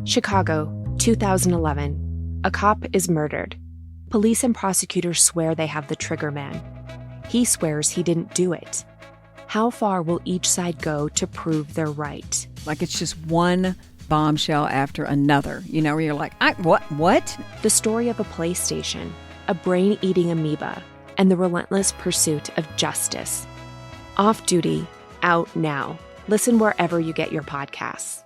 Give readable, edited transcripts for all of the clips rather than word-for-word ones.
Chicago, 2011. A cop is murdered. Police and prosecutors swear they have the trigger man. He swears he didn't do it. How far will each side go to prove they're right? Like it's just one bombshell after another, where you're like, what? The story of a PlayStation, a brain-eating amoeba, and the relentless pursuit of justice. Off Duty, out now. Listen wherever you get your podcasts.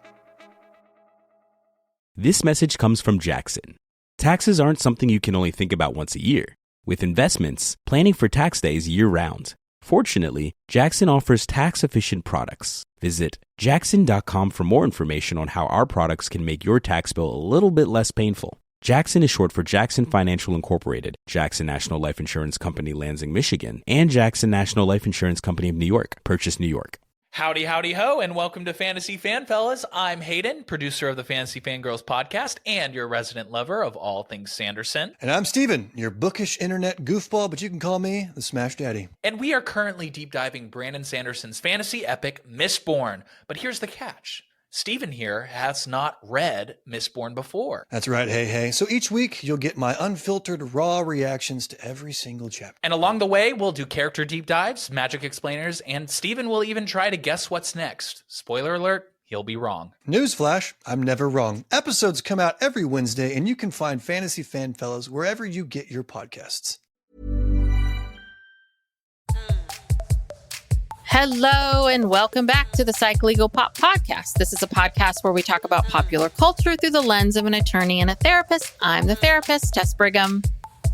This message comes from Jackson. Taxes aren't something you can only think about once a year. With investments, planning for tax day is year-round. Fortunately, Jackson offers tax-efficient products. Visit jackson.com for more information on how our products can make your tax bill a little bit less painful. Jackson is short for Jackson Financial Incorporated, Jackson National Life Insurance Company, Lansing, Michigan, and Jackson National Life Insurance Company of New York, Purchase, New York. Howdy, howdy, ho, and welcome to Fantasy Fan Fellas. I'm Hayden, producer of the Fantasy Fangirls podcast and your resident lover of all things Sanderson. And I'm Steven, your bookish internet goofball, but you can call me the Smash Daddy. And we are currently deep diving Brandon Sanderson's fantasy epic, Mistborn. But here's the catch. Steven here has not read Mistborn before. That's right, hey. So each week, you'll get my unfiltered, raw reactions to every single chapter. And along the way, we'll do character deep dives, magic explainers, and Steven will even try to guess what's next. Spoiler alert, he'll be wrong. Newsflash, I'm never wrong. Episodes come out every Wednesday, and you can find Fantasy Fan Fellas wherever you get your podcasts. Hello and welcome back to the Psych Legal Pop Podcast. This is a podcast where we talk about popular culture through the lens of an attorney and a therapist. I'm the therapist, Tess Brigham.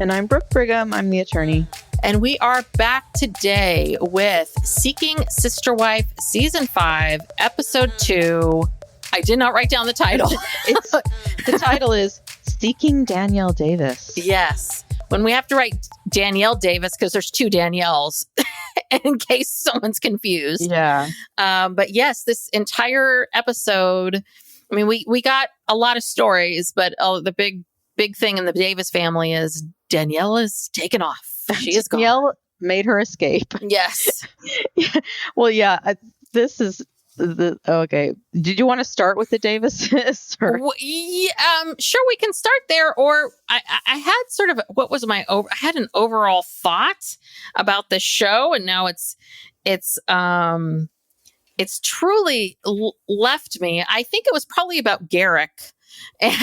And I'm Brooke Brigham. I'm the attorney. And we are back today with Seeking Sister Wife, Season 5, Episode 2. I did not write down the title. The title is Seeking Danielle Davis. Yes. When we have to write Danielle Davis, because there's two Danielles, in case someone's confused. Yeah. But yes, this entire episode, I mean, we got a lot of stories, but the big thing in the Davis family is Danielle is taken off. She is gone. Danielle made her escape. Yes. Well, yeah, this is okay. Did you want to start with the Davises? Or? Well, sure, we can start there. Or I had sort of I had an overall thought about the show, and now it's truly left me. I think it was probably about Garrick, and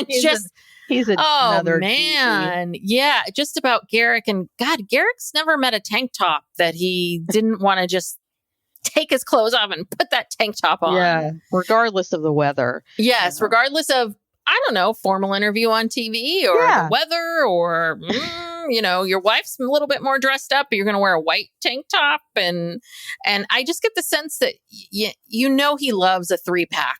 he's another man, yeah, just about Garrick. And God, Garrick's never met a tank top that he didn't want to just take his clothes off and put that tank top on. Yeah, regardless of the weather. Yes, regardless of, I don't know, formal interview on TV or the weather or, your wife's a little bit more dressed up, but you're going to wear a white tank top. And I just get the sense that, he loves a 3-pack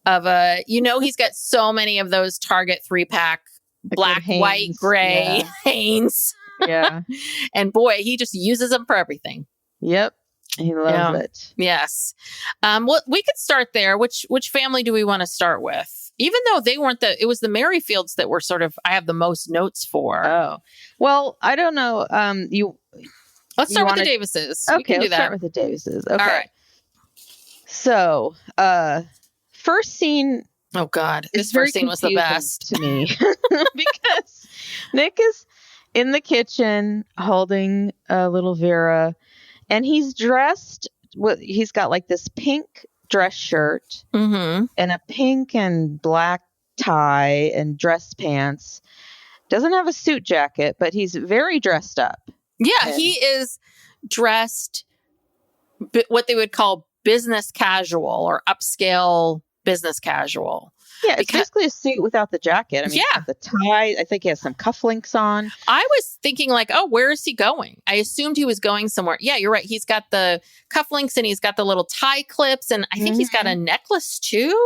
of he's got so many of those Target 3-pack, black, white, gray, Hanes. Yeah. And boy, he just uses them for everything. Yep. He loves it. Yes. Well, we could start there. Which family do we want to start with? Even though they weren't it was the Merrifields that were sort of, I have the most notes for. Oh, well, I don't know. Let's start with the Davises. Okay, we can do let's that. start with the Davises. Okay. All right. So, first scene. Oh God, this first scene was the best to me because Nick is in the kitchen holding little Vera. And he's dressed he's got like this pink dress shirt and a pink and black tie and dress pants. Doesn't have a suit jacket, but he's very dressed up. Yeah, he is dressed what they would call business casual or upscale business casual. Yeah, it's basically a suit without the jacket. I mean, the tie. I think he has some cufflinks on. I was thinking like, oh, where is he going? I assumed he was going somewhere. Yeah, you're right. He's got the cufflinks and he's got the little tie clips. And I think he's got a necklace too.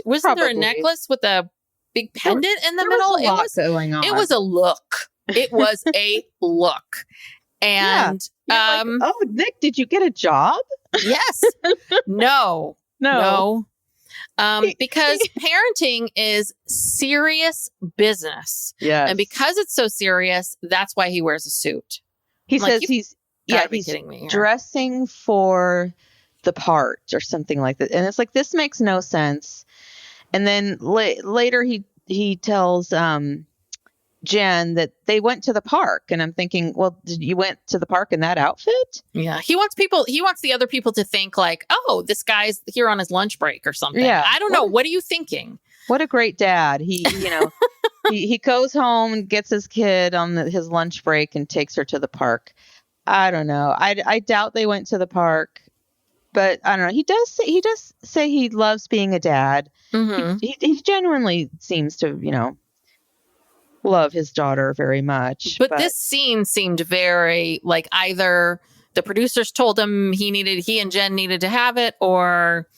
Wasn't there a necklace with a big pendant in the middle? It was going on. It was a look. It was a look. And, oh, Nick, did you get a job? Yes. No. Because parenting is serious business. Yeah. And because it's so serious, that's why he wears a suit. He says he's kidding me here. Dressing for the part or something like that. And it's like, this makes no sense. And then later he tells Jen that they went to the park. And I'm thinking, well, you went to the park in that outfit? Yeah. He wants the other people to think like, oh, this guy's here on his lunch break or something. Yeah. I don't know. What are you thinking? What a great dad. He, he goes home and gets his kid on his lunch break and takes her to the park. I don't know. I doubt they went to the park, but I don't know. He does say he loves being a dad. Mm-hmm. He genuinely seems to, love his daughter very much. But this scene seemed very like either the producers told him he and Jen needed to have it, or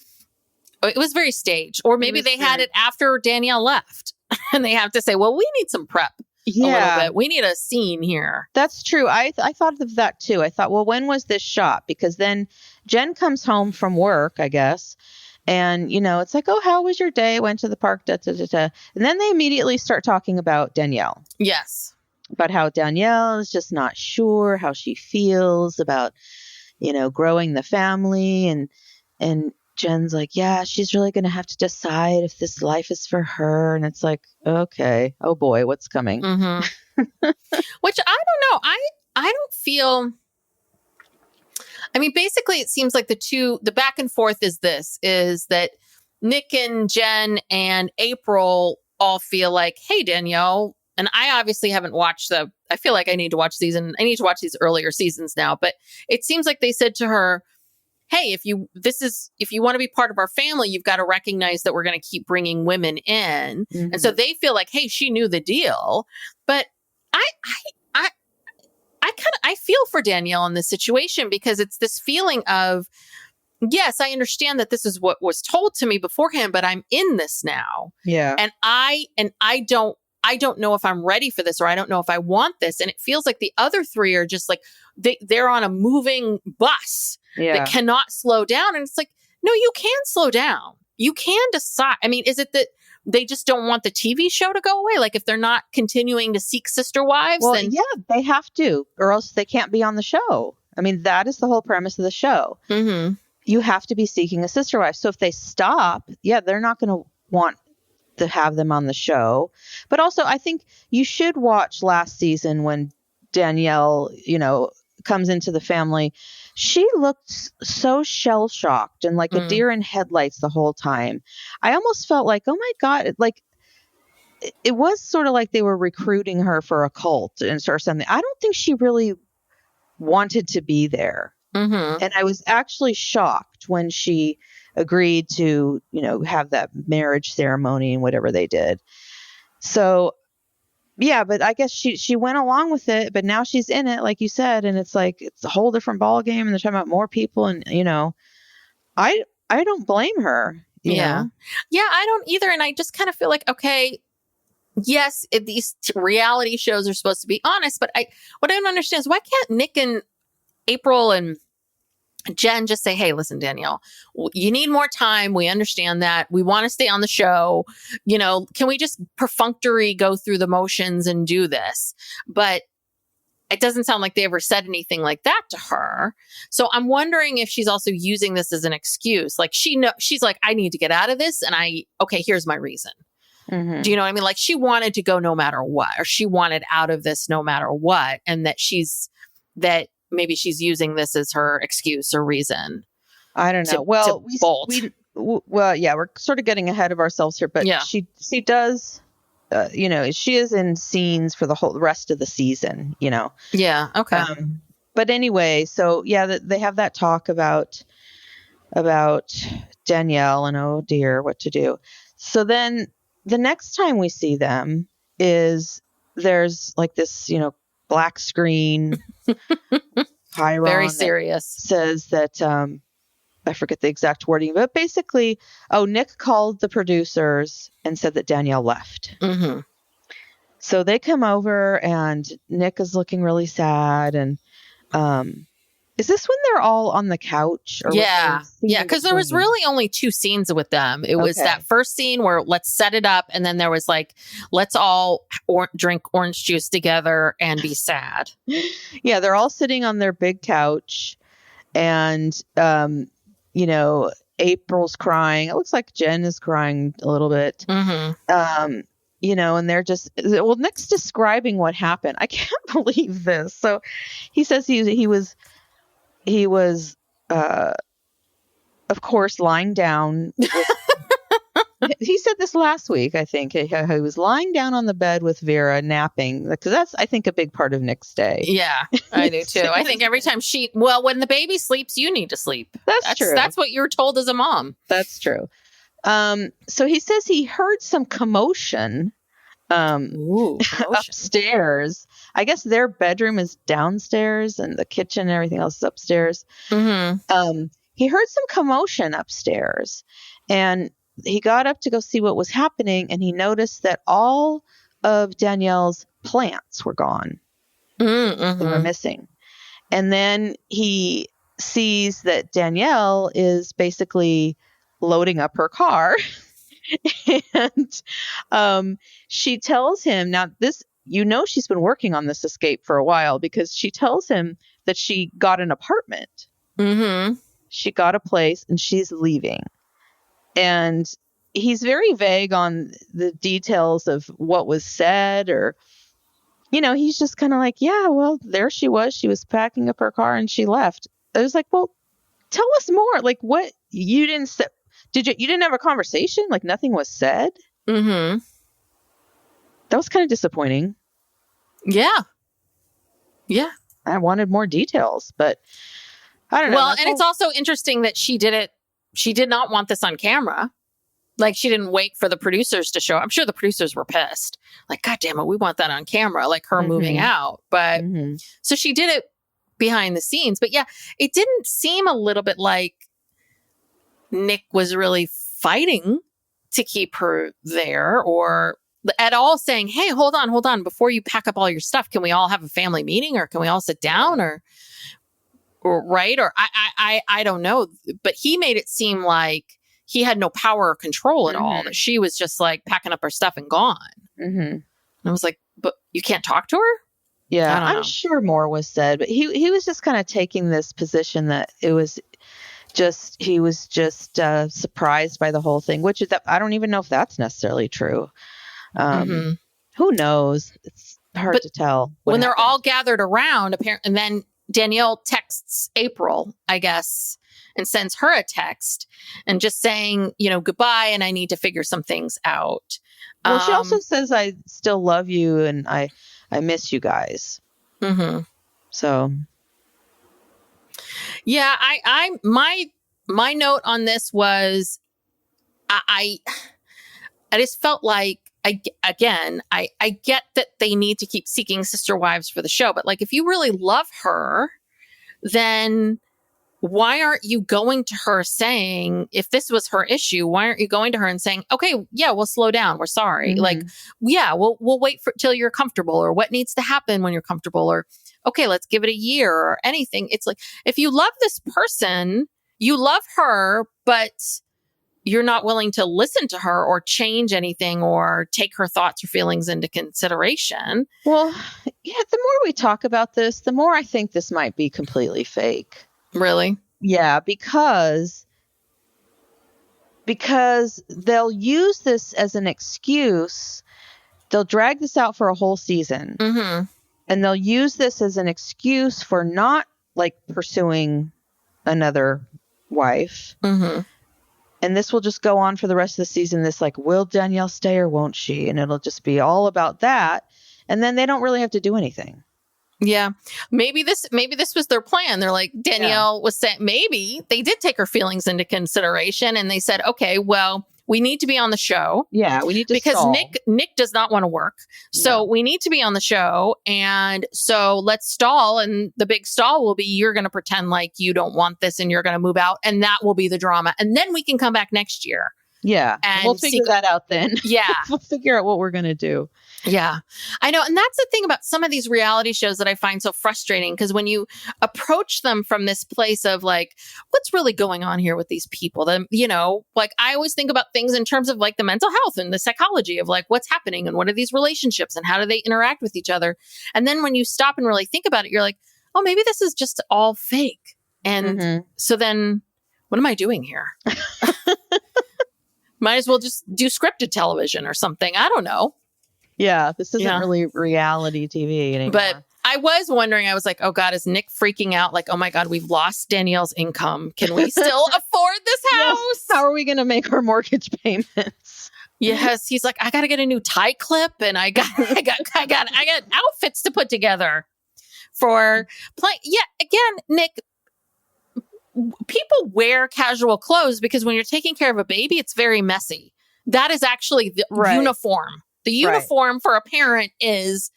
it was very staged, or maybe they had it after Danielle left and they have to say, well, we need some prep. A little bit. We need a scene here. That's true. I thought of that too. I thought, well, when was this shot? Because then Jen comes home from work, I guess. And, it's like, oh, how was your day? Went to the park, da, da, da, da. And then they immediately start talking about Danielle. Yes. About how Danielle is just not sure how she feels about, growing the family. And Jen's like, yeah, she's really going to have to decide if this life is for her. And it's like, okay, oh boy, what's coming? Mm-hmm. Which I don't know. I don't feel... I mean, basically, it seems like the back and forth is that Nick and Jen and April all feel like, hey, Danielle, and I obviously haven't watched I feel like I need to watch these earlier seasons now, but it seems like they said to her, hey, if you want to be part of our family, you've got to recognize that we're going to keep bringing women in. Mm-hmm. And so they feel like, hey, she knew the deal. But I feel for Danielle in this situation, because it's this feeling of, yes, I understand that this is what was told to me beforehand, but I'm in this now. Yeah. And I don't know if I'm ready for this, or I don't know if I want this. And it feels like the other three are just like, they're on a moving bus that cannot slow down. And it's like, no, you can slow down. You can decide. I mean, is it that they just don't want the TV show to go away? Like, if they're not continuing to seek sister wives, then they have to, or else they can't be on the show. I mean, that is the whole premise of the show. Mm-hmm. You have to be seeking a sister wife. So if they stop, they're not going to want to have them on the show. But also, I think you should watch last season when Danielle, comes into the family. She looked so shell-shocked and like a deer in headlights the whole time. I almost felt like, oh my God, like it was sort of like they were recruiting her for a cult or something. I don't think she really wanted to be there. Mm-hmm. And I was actually shocked when she agreed to, have that marriage ceremony and whatever they did. So, yeah, but I guess she went along with it, but now she's in it, like you said, and it's like it's a whole different ball game, and they're talking about more people, and I don't blame her. You know? Yeah, I don't either, and I just kind of feel like, okay, yes, these reality shows are supposed to be honest, but what I don't understand is why can't Nick and April and Jen just say, hey, listen, Danielle, you need more time. We understand that. We want to stay on the show. Can we just perfunctory go through the motions and do this? But it doesn't sound like they ever said anything like that to her. So I'm wondering if she's also using this as an excuse. Like she's like, I need to get out of this. And here's my reason. Mm-hmm. Do you know what I mean? Like she wanted to go no matter what, or she wanted out of this no matter what. And that maybe she's using this as her excuse or reason. I don't know. We're sort of getting ahead of ourselves here, but she does, she is in scenes for the whole rest of the season, Yeah. Okay. But anyway, so they have that talk about Danielle and, oh dear, what to do. So then the next time we see them is there's like this, black screen. Chiron very serious says that I forget the exact wording, but basically, Nick called the producers and said that Danielle left. Mm-hmm. So they come over and Nick is looking really sad. And is this when they're all on the couch? Or yeah, because there was really only 2 scenes with them. It was that first scene where let's set it up, and then there was like let's all drink orange juice together and be sad. Yeah, they're all sitting on their big couch, and April's crying. It looks like Jen is crying a little bit. And they're just, well, Nick's describing what happened. I can't believe this. So he says he was, of course, lying down. He said this last week, I think. He was lying down on the bed with Vera, napping. Because that's, I think, a big part of Nick's day. Yeah, I do too. I think every time when the baby sleeps, you need to sleep. That's true. That's what you're told as a mom. That's true. So he says he heard some commotion upstairs. I guess their bedroom is downstairs and the kitchen and everything else is upstairs. He heard some commotion upstairs, and he got up to go see what was happening, and he noticed that all of Danielle's plants were gone. They were missing. And then he sees that Danielle is basically loading up her car. And she tells him, now this, she's been working on this escape for a while, because she tells him that she got an apartment. She got a place and she's leaving. And he's very vague on the details of what was said, or, he's just kind of like, yeah, well, there she was. She was packing up her car and she left. I was like, well, tell us more. Like, what? You didn't say, you didn't have a conversation? Like, nothing was said? That was kind of disappointing. Yeah. I wanted more details, but I don't know. Well, and it's also interesting that she did not want this on camera. Like, she didn't wait for the producers to show. I'm sure the producers were pissed. Like, God damn it, we want that on camera, like her moving out. But so she did it behind the scenes. But yeah, it didn't seem a little bit like Nick was really fighting to keep her there, or at all saying, hey, hold on, before you pack up all your stuff, can we all have a family meeting, or can we all sit down, or right? Or I don't know. But he made it seem like he had no power or control at all, that she was just like packing up her stuff and gone. And I was like, but you can't talk to her? Yeah, I'm sure more was said, but he was just kind of taking this position that he was just surprised by the whole thing, which is that I don't even know if that's necessarily true. Who knows? It's hard to tell. When they're all gathered around, apparently, and then Danielle texts April, I guess, and sends her a text and just saying, goodbye, and I need to figure some things out. Well, she also says, I still love you and I miss you guys. So. Yeah, my note on this was, I just felt like, I get that they need to keep seeking sister wives for the show, but like, if you really love her, then why aren't you going to her saying, if this was her issue, why aren't you going to her and saying, okay, yeah, we'll slow down. We're sorry. Like, yeah, we'll wait till you're comfortable, or what needs to happen when you're comfortable, or, okay, let's give it a year, or anything. It's like, if you love this person, you love her, but you're not willing to listen to her or change anything or take her thoughts or feelings into consideration. Well, yeah, the more we talk about this, the more I think this might be completely fake. Really? Yeah, because they'll use this as an excuse. They'll drag this out for a whole season. And they'll use this as an excuse for not like pursuing another wife. And this will just go on for the rest of the season. This like, will Danielle stay or won't she? And it'll just be all about that. And then they don't really have to do anything. Yeah. Maybe this was their plan. They're like, Danielle was saying, maybe they did take her feelings into consideration, and they said, okay, well, we need to be on the show. Yeah, we need to because stall. Nick does not want to work. So we need to be on the show. And so let's stall. And the big stall will be, you're going to pretend like you don't want this and you're going to move out. And that will be the drama. And then we can come back next year. Yeah. And we'll figure that out then. Yeah. We'll figure out what we're going to do. Yeah, I know. And that's the thing about some of these reality shows that I find so frustrating, because when you approach them from this place of like, what's really going on here with these people? Then, like I always think about things in terms of like the mental health and the psychology of like what's happening and what are these relationships and how do they interact with each other? And then when you stop and really think about it, you're like, oh, maybe this is just all fake. And so then what am I doing here? Might as well just do scripted television or something. I don't know. Yeah, this isn't really reality TV anymore. But I was wondering, I was like, oh God, is Nick freaking out? Like, oh my God, we've lost Danielle's income. Can we still afford this house? Yes. How are we going to make our mortgage payments? Yes. He's like, I got to get a new tie clip and I got outfits to put together for play. Yeah. Again, Nick, people wear casual clothes because when you're taking care of a baby, it's very messy. That is actually the uniform. The uniform for a parent is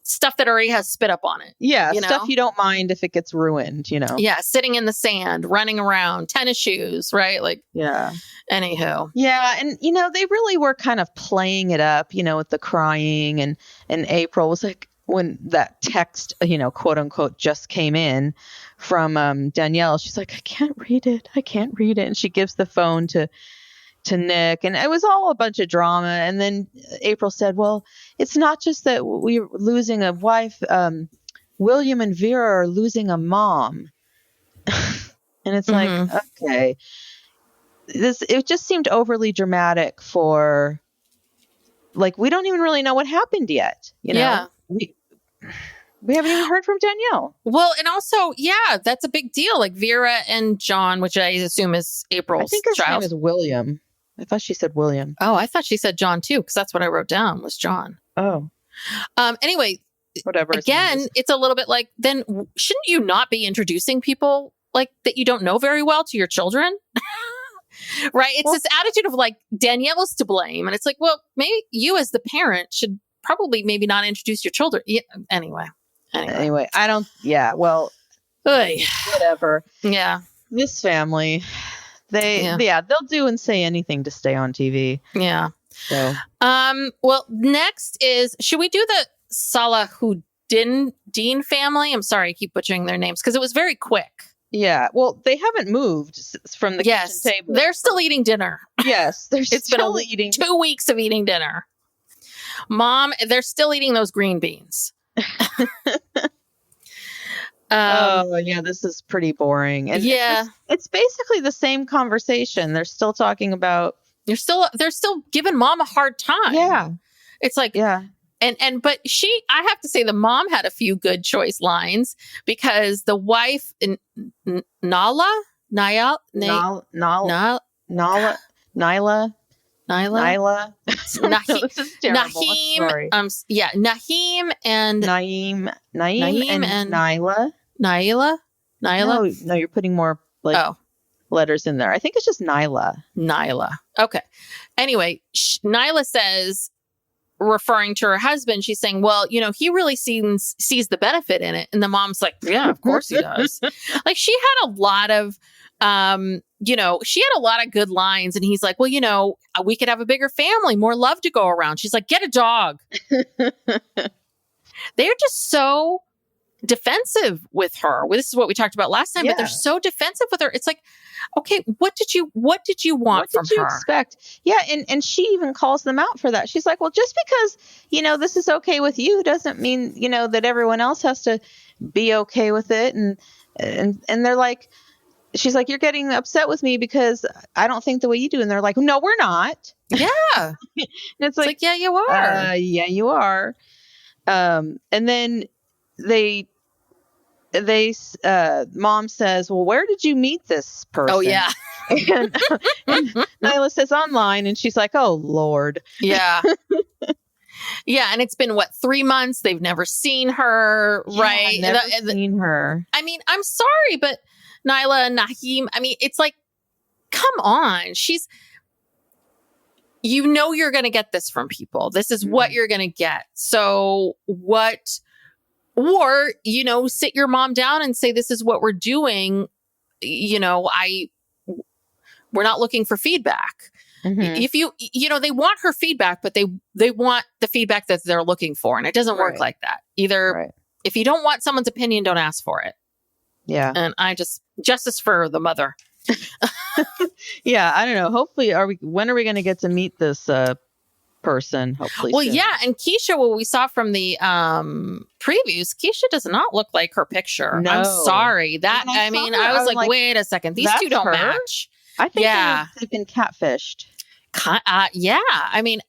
stuff that already has spit up on it. Yeah, stuff you don't mind if it gets ruined, Yeah, sitting in the sand, running around, tennis shoes, right? Like, yeah. Anywho. Yeah, and, they really were kind of playing it up, with the crying. And April was like, when that text, quote unquote, just came in from Danielle, she's like, I can't read it. And she gives the phone to Nick, and it was all a bunch of drama. And then April said, well, it's not just that we're losing a wife. William and Vera are losing a mom. And it's like, okay, it just seemed overly dramatic for, like, we don't even really know what happened yet. Yeah. We haven't even heard from Danielle. Well, and also, that's a big deal. Like Vera and John, which I assume is April's I think his child. name is William. I thought she said William. Oh, I thought she said John too, because that's what I wrote down was John. Oh. Anyway, whatever. Again, it's a little bit like, then shouldn't you not be introducing people like that you don't know very well to your children? Right? It's this attitude of like, Danielle is to blame. And it's like, well, maybe you as the parent should probably maybe not introduce your children. Yeah, anyway, I don't. Yeah. Well, whatever. Yeah. This family, they'll do and say anything to stay on TV. Yeah. So, well, next is, should we do the Salahuddin family? I'm sorry, I keep butchering their names because it was very quick. Yeah. Well, they haven't moved from the kitchen table. They're still eating dinner. Yes. It's still been eating 2 weeks of eating dinner. Mom, they're still eating those green beans. This is pretty boring. And it's basically the same conversation. They're still talking about. They're still giving mom a hard time. Yeah, it's like but I have to say the mom had a few good choice lines because the wife Nailah. Naeem and Nailah. No, you're putting more letters in there. I think it's just Nailah. Okay. Anyway, Nailah says, referring to her husband, she's saying, well, he really sees the benefit in it. And the mom's like, yeah, of course he does. Like she had a lot of good lines. And he's like, well, we could have a bigger family, more love to go around. She's like, get a dog. They're just so defensive with her. This is what we talked about last time, but they're so defensive with her. It's like, okay, what did you want from her? What did you expect? Yeah. And she even calls them out for that. She's like, well, just because, this is okay with you doesn't mean, that everyone else has to be okay with it. And they're like, she's like, you're getting upset with me because I don't think the way you do. And they're like, no, we're not. Yeah. And it's like, yeah, you are. Yeah, you are. And then mom says, well, where did you meet this person? Oh, yeah. and Nailah says online, and she's like, oh, Lord. Yeah. Yeah. And it's been 3 months? They've never seen her, right? Never seen her. I mean, I'm sorry, but Nailah and Naeem, I mean, it's like, come on. She's, you're going to get this from people. This is what you're going to get. So what, or, sit your mom down and say, this is what we're doing. We're not looking for feedback. Mm-hmm. If they want her feedback, but they want the feedback that they're looking for. And it doesn't work like that. Either if you don't want someone's opinion, don't ask for it. Yeah. And justice for the mother. Yeah. I don't know. Hopefully, when are we going to get to meet this person, hopefully. Well, soon. yeah. And Keisha, what we saw from the previews, Keisha does not look like her picture. No. I'm sorry. That, When I I mean, saw her, I I was was like, like, wait a second. These two that's don't her? match. I think Yeah. they've been catfished. Yeah. I mean,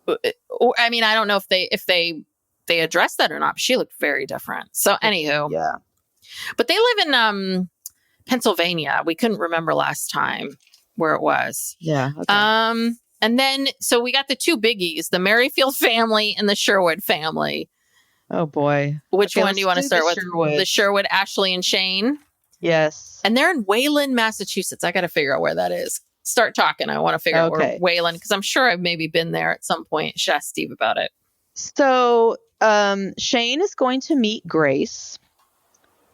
I don't know if they addressed that or not. But she looked very different. So anywho, Yeah. but they live in Pennsylvania. We couldn't remember last time where it was. Yeah. Okay. And then, so we got the two biggies, the Merrifield family and the Sherwood family. Oh, boy. Which Okay, one do you want to let's do start the with? Sherwoods. The Sherwood, Ashley, and Shane. Yes. And they're in Wayland, Massachusetts. I got to figure out where that is. Start talking. I want to figure out where Wayland, because I'm sure I've maybe been there at some point. Should ask Steve about it. So Shane is going to meet Grace.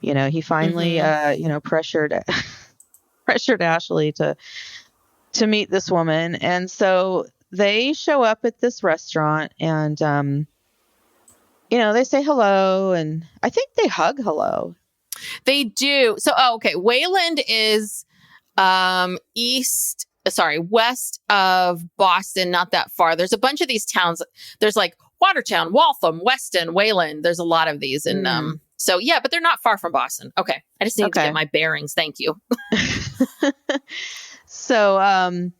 You know, he finally, pressured Ashley to meet this woman. And so they show up at this restaurant and, they say hello. And I think they hug hello. They do. So, okay. Wayland is west of Boston, not that far. There's a bunch of these towns. There's like Watertown, Waltham, Weston, Wayland. There's a lot of these. And so, yeah, but they're not far from Boston. Okay. I just need to get my bearings. Thank you. So,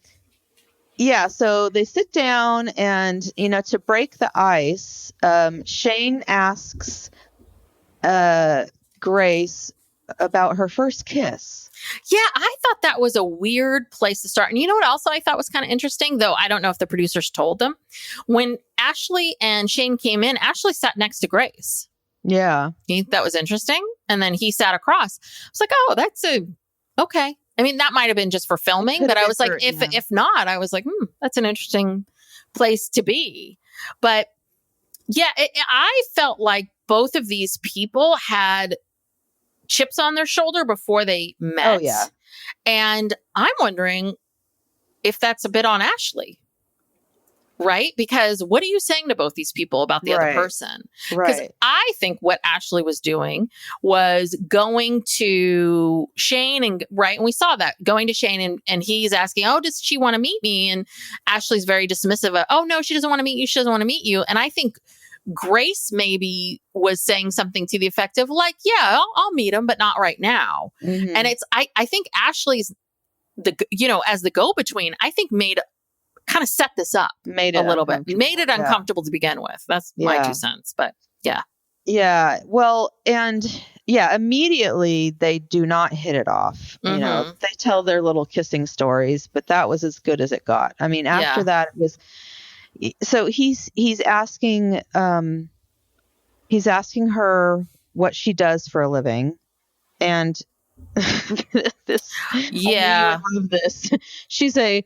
so they sit down and, to break the ice, Shane asks Grace about her first kiss. Yeah, I thought that was a weird place to start. And you know what else I thought was kind of interesting, though I don't know if the producers told them. When Ashley and Shane came in, Ashley sat next to Grace. Yeah. That was interesting. And then he sat across. I was like, oh, that's okay. I mean, that might have been just for filming, but I was like, if not, I was like, that's an interesting place to be. But yeah, I felt like both of these people had chips on their shoulder before they met. Oh, yeah. And I'm wondering if that's a bit on Ashley, right? Because what are you saying to both these people about the other person? Because I think what Ashley was doing was going to Shane and we saw that going to Shane and he's asking, oh, does she want to meet me? And Ashley's very dismissive of, oh, no, she doesn't want to meet you. She doesn't want to meet you. And I think Grace maybe was saying something to the effect of like, yeah, I'll meet him, but not right now. Mm-hmm. And I think Ashley's as the go-between, I think kind of set this up a little bit, made it uncomfortable to begin with. That's my 2 cents, but yeah. Yeah. Well, and immediately they do not hit it off. Mm-hmm. They tell their little kissing stories, but that was as good as it got. I mean, after that it was, so he's asking her what she does for a living. And this, I love this. She's a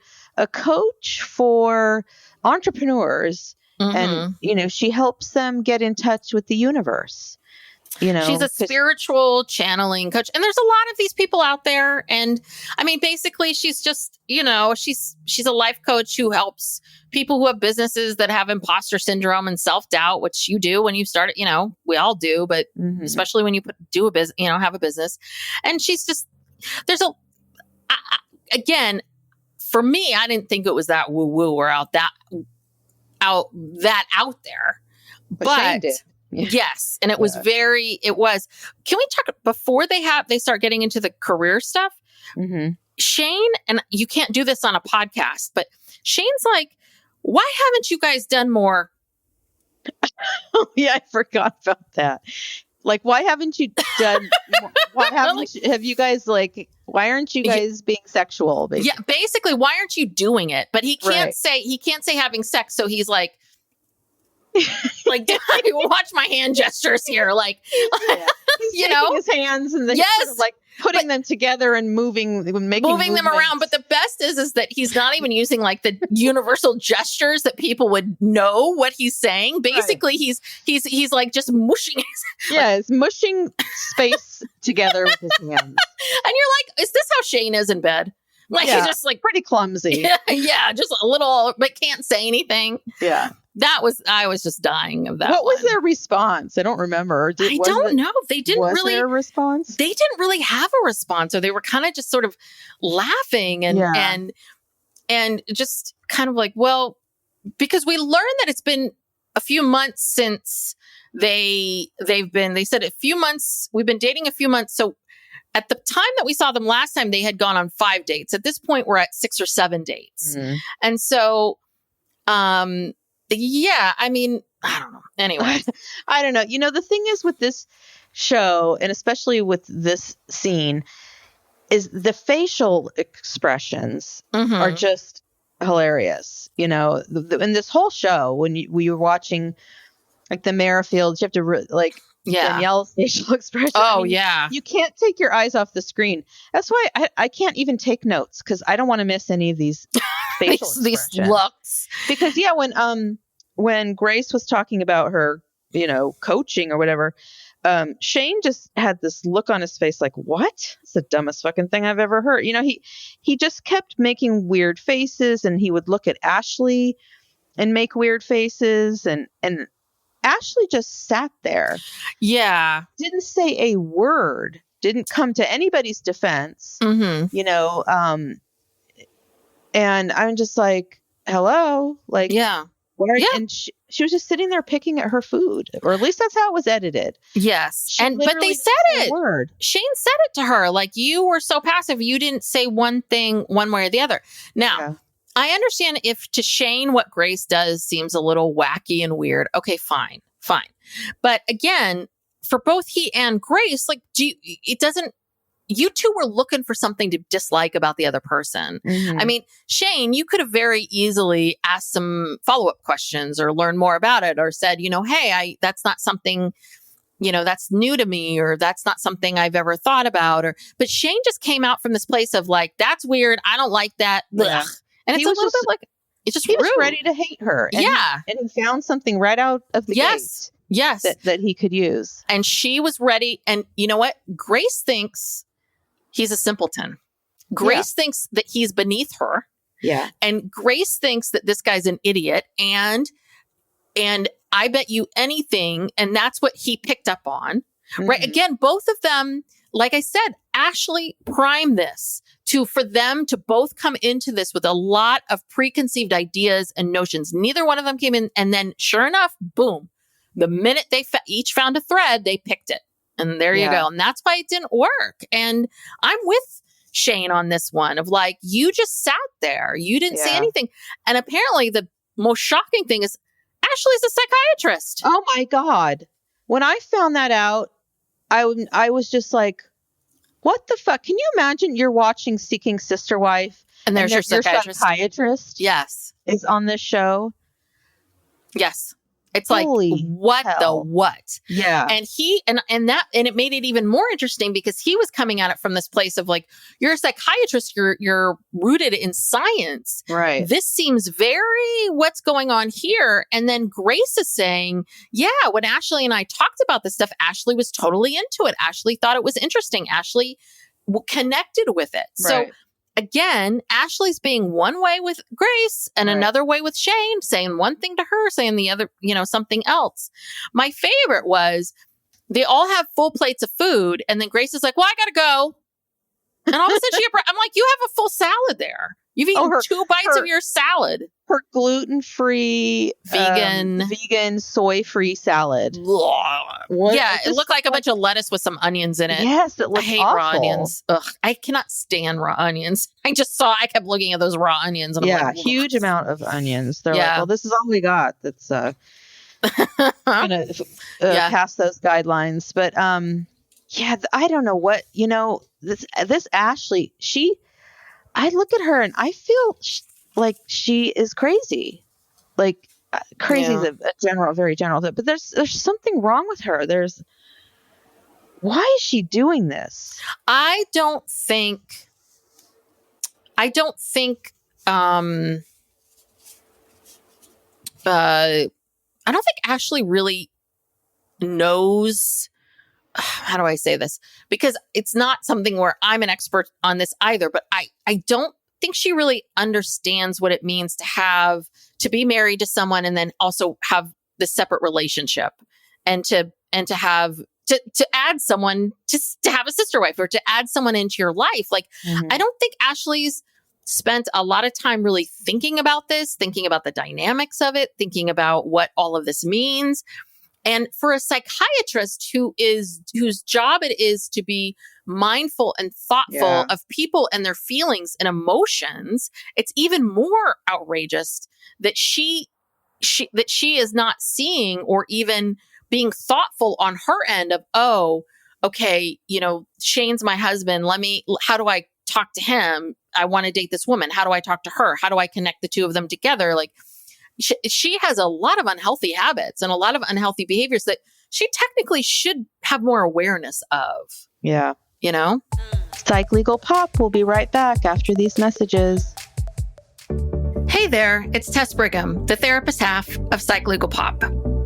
coach for entrepreneurs, and she helps them get in touch with the universe. She's a spiritual channeling coach, and there's a lot of these people out there. And I mean, basically, she's just she's a life coach who helps people who have businesses that have imposter syndrome and self-doubt, which you do when you start. We all do, but especially when you have a business. And she's just again. For me, I didn't think it was that woo-woo or out there. But Shane did. Yeah. Yes. And it was can we talk before they start getting into the career stuff? Mm-hmm. Shane, and you can't do this on a podcast, but Shane's like, why haven't you guys done more? Oh, yeah, I forgot about that. Like, why haven't you done, have you guys why aren't you guys being sexual? Basically? Yeah, basically, why aren't you doing it? But he can't say having sex. So he's like, watch my hand gestures here. He's taking his hands and then sort of putting them together and moving them around. But the best is that he's not even using the universal gestures that people would know what he's saying. Basically, he's just mushing he's mushing space together with his hands. And you're like, is this how Shane is in bed? He's just pretty clumsy. Yeah, just a little, but can't say anything. Yeah. I was just dying of that. What was their response? I don't remember. I don't know. They didn't was really. Was there a response? They didn't really have a response, or they were kind of just sort of laughing and just kind of like, well, because we learned that it's been a few months since they said a few months, we've been dating a few months. So at the time that we saw them last time, they had gone on 5 dates. At this point, we're at 6 or 7 dates. Mm-hmm. And so, yeah, I mean, I don't know. Anyway. I don't know. You know, the thing is with this show, and especially with this scene, is the facial expressions are just hilarious. You know, in this whole show, when you were watching like the Merrifields, you have to Danielle's facial expression. Oh, yeah. You can't take your eyes off the screen. That's why I can't even take notes, because I don't want to miss any of these facial these looks. Because when Grace was talking about her, you know, coaching or whatever, Shane just had this look on his face like, what? It's the dumbest fucking thing I've ever heard. You know, he just kept making weird faces, and he would look at Ashley and make weird faces, and Ashley just sat there. Yeah. Didn't say a word, didn't come to anybody's defense, you know, and I'm just like, hello, like, yeah. And she was just sitting there picking at her food, or at least that's how it was edited. Yes. But they said it. Word. Shane said it to her. Like, you were so passive. You didn't say one thing one way or the other. Now, I understand if to Shane, what Grace does seems a little wacky and weird. Okay, fine. But again, for both he and Grace, like, you two were looking for something to dislike about the other person. I mean, Shane, you could have very easily asked some follow-up questions or learned more about it, or said, you know, hey, that's not something, you know, that's new to me, or that's not something I've ever thought about. But Shane just came out from this place of like, that's weird. I don't like that. Yeah. And it's a little bit like, it's just rude. Was ready to hate her. And and he found something right out of the gate. Yes. That he could use. And she was ready. And you know what? Grace thinks he's a simpleton. Grace thinks that he's beneath her. Yeah. And Grace thinks that this guy's an idiot. And I bet you anything. And that's what he picked up on. Right. Again, both of them, like I said, Ashley primed this for them to both come into this with a lot of preconceived ideas and notions. Neither one of them came in. And then sure enough, boom, the minute they each found a thread, they picked it. And there you go. And that's why it didn't work. And I'm with Shane on this one of like, you just sat there. You didn't say anything. And apparently the most shocking thing is Ashley's a psychiatrist. Oh my God. When I found that out, I was just like, what the fuck? Can you imagine you're watching Seeking Sister Wife and there's your psychiatrist? Yes. Is on this show? Yes. It's holy like, what hell. The what? Yeah. And and it made it even more interesting because he was coming at it from this place of like, you're a psychiatrist, you're rooted in science. Right. This seems very what's going on here. And then Grace is saying, yeah, when Ashley and I talked about this stuff, Ashley was totally into it. Ashley thought it was interesting. Ashley connected with it. Right. So again, Ashley's being one way with Grace and another way with Shane, saying one thing to her, saying the other, something else. My favorite was they all have full plates of food. And then Grace is like, well, I got to go. And all of a sudden I'm like, you have a full salad there. You've eaten 2 bites of your salad. Her gluten-free, vegan, soy-free salid. It looked like a bunch of lettuce with some onions in it. Yes, it looked I hate awful. Raw onions. Ugh, I cannot stand raw onions. I kept looking at those raw onions. And I'm like, huge amount of onions. They're like, well, this is all we got. That's going to pass those guidelines. But I don't know what, this Ashley, I look at her and I feel like she is crazy. Like crazy is a very general thing, but there's something wrong with her. Why is she doing this? I don't think Ashley really knows. How do I say this? Because it's not something where I'm an expert on this either, but I don't think she really understands what it means to be married to someone and then also have this separate relationship and to add someone to have a sister wife or to add someone into your life. Like, I don't think Ashley's spent a lot of time really thinking about this, thinking about the dynamics of it, thinking about what all of this means. And for a psychiatrist whose job it is to be mindful and thoughtful of people and their feelings and emotions, it's even more outrageous that she is not seeing or even being thoughtful on her end of, oh, okay, Shane's my husband. How do I talk to him? I want to date this woman. How do I talk to her? How do I connect the two of them together? Like, she has a lot of unhealthy habits and a lot of unhealthy behaviors that she technically should have more awareness of. Yeah. Psych Legal Pop will be right back after these messages. Hey there, it's Tess Brigham, the therapist half of Psych Legal Pop.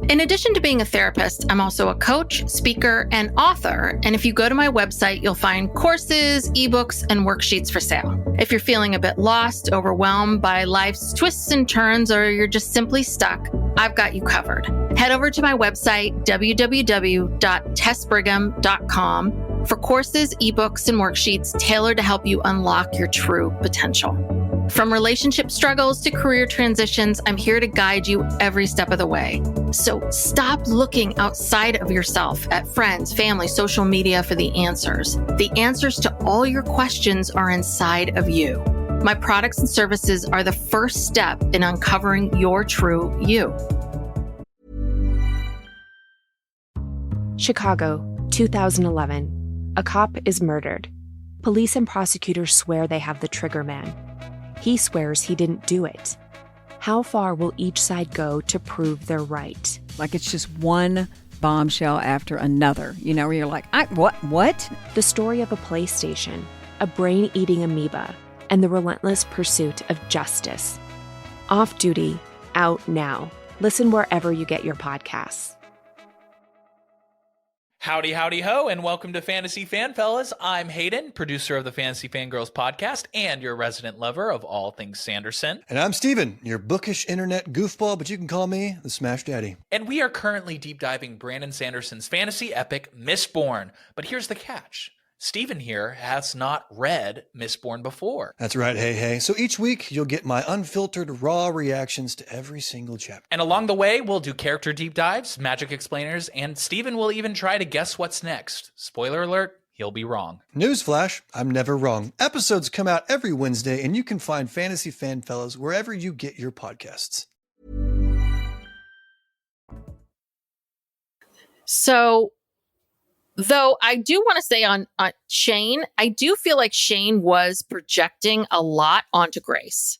In addition to being a therapist, I'm also a coach, speaker, and author. And if you go to my website, you'll find courses, ebooks, and worksheets for sale. If you're feeling a bit lost, overwhelmed by life's twists and turns, or you're just simply stuck, I've got you covered. Head over to my website, www.tessbrigham.com, for courses, ebooks, and worksheets tailored to help you unlock your true potential. From relationship struggles to career transitions, I'm here to guide you every step of the way. So stop looking outside of yourself at friends, family, social media for the answers. The answers to all your questions are inside of you. My products and services are the first step in uncovering your true you. Chicago, 2011. A cop is murdered. Police and prosecutors swear they have the trigger man. He swears he didn't do it. How far will each side go to prove they're right? Like it's just one bombshell after another, where you're like, what? The story of a PlayStation, a brain-eating amoeba, and the relentless pursuit of justice. Off Duty, out now. Listen wherever you get your podcasts. Howdy, howdy, ho, and welcome to Fantasy Fan Fellas. I'm Hayden, producer of the Fantasy Fangirls podcast and your resident lover of all things Sanderson. And I'm Steven, your bookish internet goofball, but you can call me the Smash Daddy. And we are currently deep diving Brandon Sanderson's fantasy epic, Mistborn. But here's the catch. Steven here has not read Mistborn before. That's right, hey. So each week, you'll get my unfiltered, raw reactions to every single chapter. And along the way, we'll do character deep dives, magic explainers, and Steven will even try to guess what's next. Spoiler alert, he'll be wrong. Newsflash, I'm never wrong. Episodes come out every Wednesday, and you can find Fantasy Fan Fellas wherever you get your podcasts. So, though I do want to say on Shane, I do feel like Shane was projecting a lot onto Grace,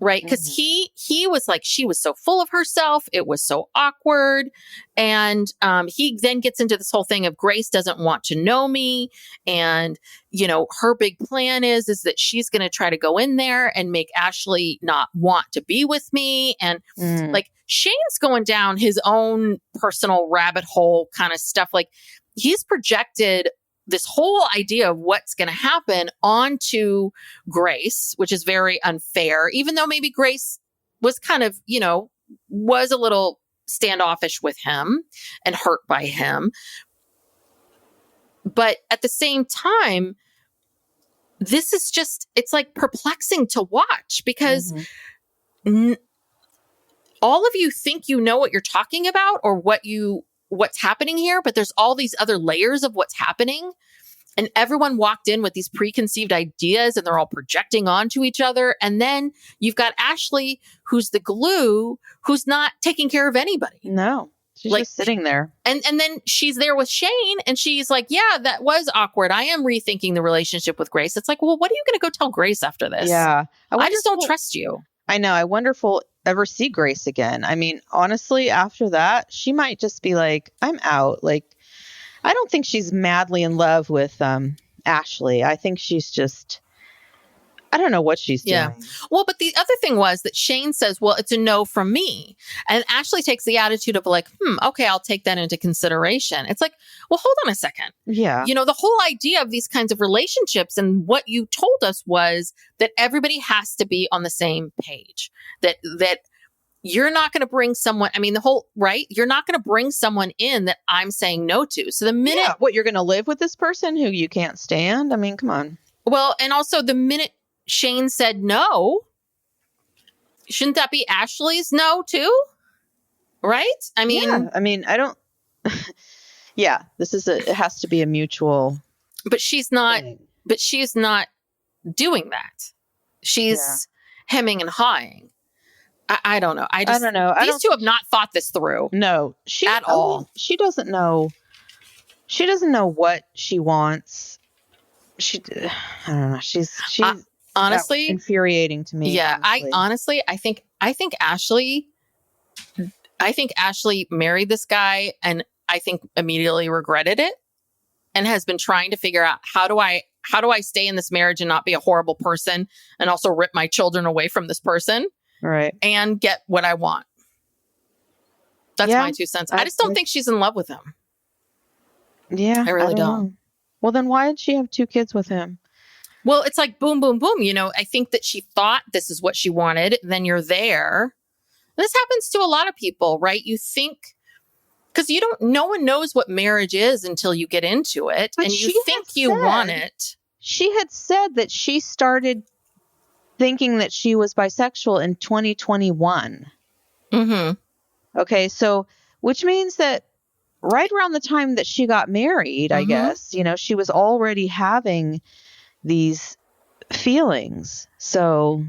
right? Because he was like, she was so full of herself. It was so awkward. And he then gets into this whole thing of Grace doesn't want to know me. And, her big plan is that she's going to try to go in there and make Ashley not want to be with me. And like Shane's going down his own personal rabbit hole kind of stuff. Like, he's projected this whole idea of what's going to happen onto Grace, which is very unfair, even though maybe Grace was kind of, was a little standoffish with him and hurt by him. But at the same time, this is just, it's like perplexing to watch because all of you think you know what you're talking about or what's happening here, but there's all these other layers of what's happening. And everyone walked in with these preconceived ideas and they're all projecting onto each other. And then you've got Ashley, who's the glue, who's not taking care of anybody. No, she's just sitting there. And then she's there with Shane and she's like, yeah, that was awkward. I am rethinking the relationship with Grace. It's like, well, what are you going to go tell Grace after this? Yeah. I just don't trust you. I know. I wonder if we'll ever see Grace again. I mean, honestly, after that, she might just be like, I'm out. Like, I don't think she's madly in love with Ashley. I think she's just, I don't know what she's doing. Well, but the other thing was that Shane says, well, it's a no from me. And Ashley takes the attitude of like, okay, I'll take that into consideration. It's like, well, hold on a second. Yeah. The whole idea of these kinds of relationships and what you told us was that everybody has to be on the same page, that you're not going to bring someone, you're not going to bring someone in that I'm saying no to. So the minute. Yeah, what, you're going to live with this person who you can't stand? I mean, come on. Well, and also the minute Shane said no, shouldn't that be Ashley's no too? Right? I mean, yeah, I mean, I don't. Yeah, it has to be a mutual. but she's not. thing. But she's not doing that. She's hemming and hawing. I don't know. I don't know. These two have not thought this through. No, at all. She doesn't know. She doesn't know what she wants. I don't know. She's honestly infuriating to me. Yeah, honestly. I think Ashley married this guy and I think immediately regretted it and has been trying to figure out how do I stay in this marriage and not be a horrible person and also rip my children away from this person, right? And get what I want. That's my 2 cents. I just don't think she's in love with him. Yeah, I really don't. know. Well, then why did she have 2 kids with him? Well, it's like boom, boom, boom. You know, I think that she thought this is what she wanted. Then you're there. This happens to a lot of people, right? You think, because no one knows what marriage is until you get into it. But and you think you want it. She had said that she started thinking that she was bisexual in 2021. Mm-hmm. Okay, so which means that right around the time that she got married, I guess, she was already having these feelings. So,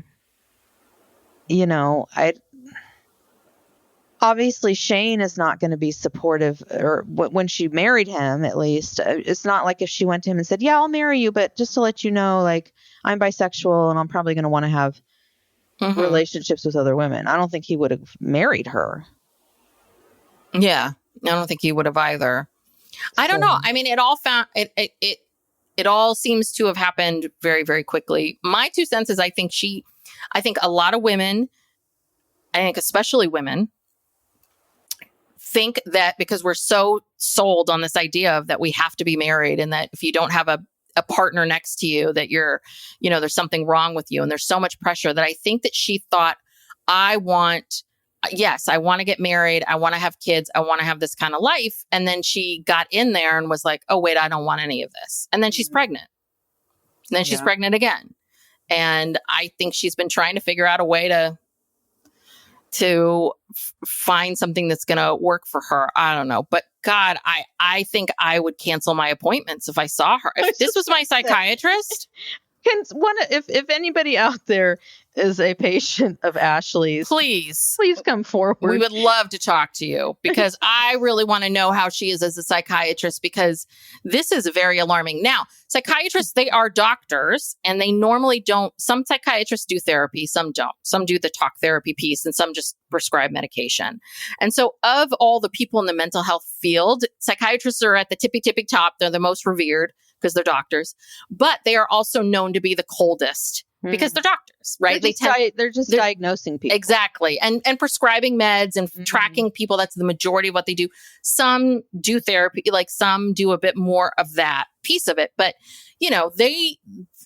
obviously Shane is not going to be supportive, or when she married him, at least. It's not like if she went to him and said, yeah, I'll marry you, but just to let you know, like, I'm bisexual and I'm probably going to want to have relationships with other women. I don't think he would have married her. Yeah, I don't think he would have either. I don't know. I mean, it all seems to have happened very, very quickly. My 2 cents is I think a lot of women, I think especially women, think that because we're so sold on this idea of that we have to be married and that if you don't have a partner next to you, that you're, there's something wrong with you. And there's so much pressure that I think that she thought, I want to get married. I want to have kids. I want to have this kind of life. And then she got in there and was like, oh, wait, I don't want any of this. And then she's pregnant. And then she's pregnant again. And I think she's been trying to figure out a way to find something that's going to work for her. I don't know. But God, I think I would cancel my appointments if I saw her. If this was my psychiatrist. If anybody out there is a patient of Ashley's, please come forward. We would love to talk to you because I really want to know how she is as a psychiatrist, because this is very alarming. Now, psychiatrists, they are doctors and they normally don't. Some psychiatrists do therapy, some don't. Some do the talk therapy piece and some just prescribe medication. And so of all the people in the mental health field, psychiatrists are at the tippy top. They're the most revered because they're doctors, but they are also known to be the coldest because they're doctors, right? They're just diagnosing people. Exactly. And prescribing meds and tracking people. That's the majority of what they do. Some do therapy, like some do a bit more of that piece of it, but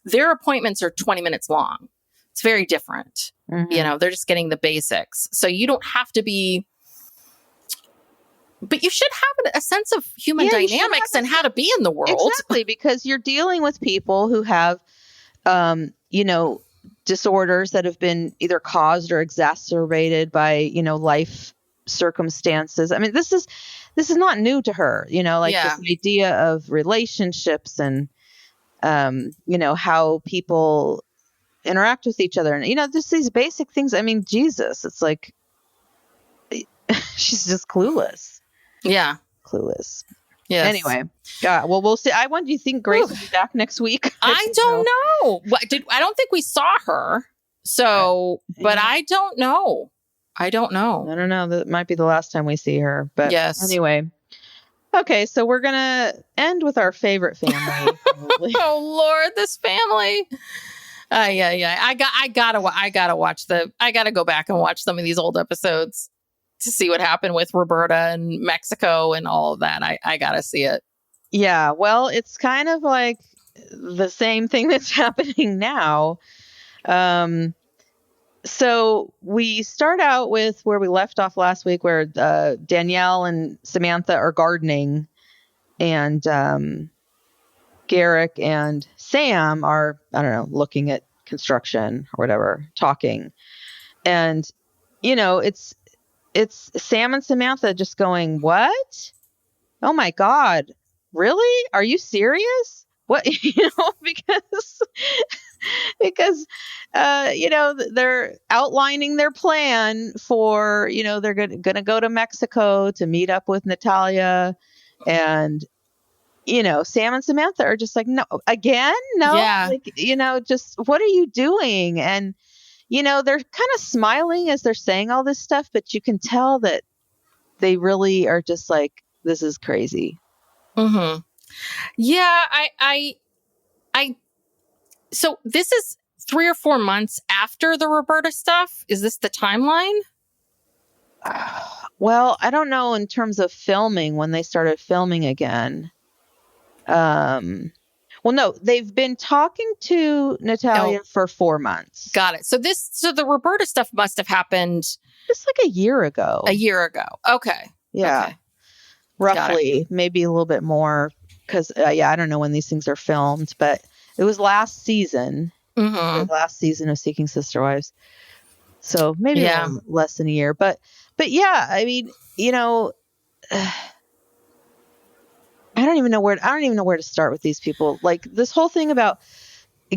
their appointments are 20 minutes long. It's very different. They're just getting the basics. So you don't have to be, but you should have a sense of human dynamics and how to be in the world. Exactly, because you're dealing with people who have, disorders that have been either caused or exacerbated by, life circumstances. I mean, this is not new to her, this idea of relationships and, how people interact with each other. And, just these basic things. I mean, Jesus, it's like, she's just clueless. Yeah. Clueless. Yes. Anyway. Yeah. Well, we'll see. When do you think Grace will be back next week? I don't know. I don't think we saw her. So, but I don't know. I don't know. That might be the last time we see her. But yes. Anyway. Okay. So we're going to end with our favorite family. Oh, Lord, this family. Yeah. I gotta go back and watch some of these old episodes to see what happened with Roberta and Mexico and all of that. I gotta see it. Yeah, well, it's kind of like the same thing that's happening now. So we start out with where we left off last week, where Danielle and Samantha are gardening, and Garrick and Sam are, looking at construction or whatever, talking. And, it's Sam and Samantha just going, what? Oh my God. Really? Are you serious? What, because, they're outlining their plan for, they're going to go to Mexico to meet up with Nathalia, and, Sam and Samantha are just like, no, again, no, Yeah. just what are you doing? And, they're kind of smiling as they're saying all this stuff, but you can tell that they really are just like, this is crazy. Mm-hmm. Yeah. So this is 3 or 4 months after the Roberta stuff. Is this the timeline? Well, I don't know in terms of filming, when they started filming again. Well, no, they've been talking to Nathalia for 4 months. Got it. So the Roberta stuff must have happened just like a year ago. Okay. Yeah. Okay. Roughly, maybe a little bit more, because I don't know when these things are filmed, but it was last season. Mm-hmm. The last season of Seeking Sister Wives. So maybe a little less than a year, but yeah, I mean, I don't even know where to start with these people. Like, this whole thing about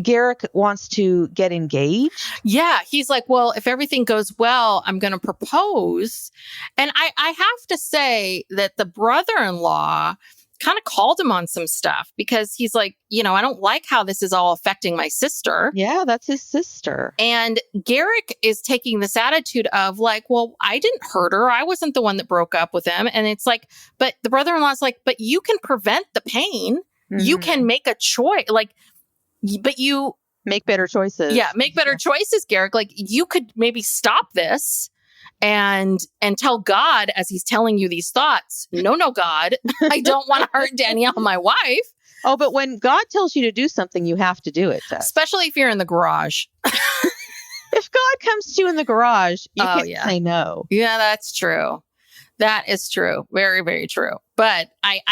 Garrick wants to get engaged. Yeah. He's like, well, if everything goes well, I'm going to propose. And I have to say that the brother-in-law kind of called him on some stuff, because he's like, I don't like how this is all affecting my sister. Yeah, that's his sister. And Garrick is taking this attitude of like, well, I didn't hurt her. I wasn't the one that broke up with him. And it's like, but the brother-in-law's like, but you can prevent the pain. Mm-hmm. You can make a choice. Like, but you make better choices. Yeah, make better choices, Garrick. Like, you could maybe stop this and tell God, as he's telling you these thoughts, no, God, I don't want to hurt Danielle, my wife. Oh, but when God tells you to do something, you have to do it, Tess. Especially if you're in the garage. If God comes to you in the garage, you can't say no. Yeah, that's true. That is true. Very, very true. But I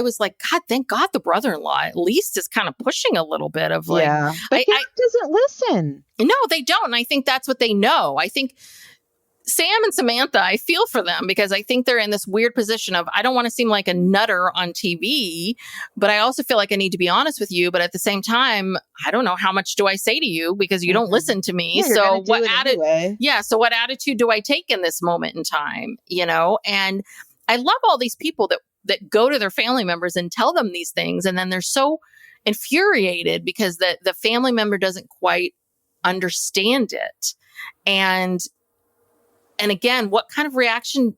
was like, God, thank God the brother-in-law at least is kind of pushing a little bit of like, but Garrick doesn't listen. No, they don't. And I think that's what they know. I think Sam and Samantha, I feel for them, because I think they're in this weird position of, I don't want to seem like a nutter on TV, but I also feel like I need to be honest with you. But at the same time, I don't know how much do I say to you, because you don't listen to me. Yeah, so what anyway. So what attitude do I take in this moment in time? And I love all these people that go to their family members and tell them these things. And then they're so infuriated because the family member doesn't quite understand it. And again, what kind of reaction?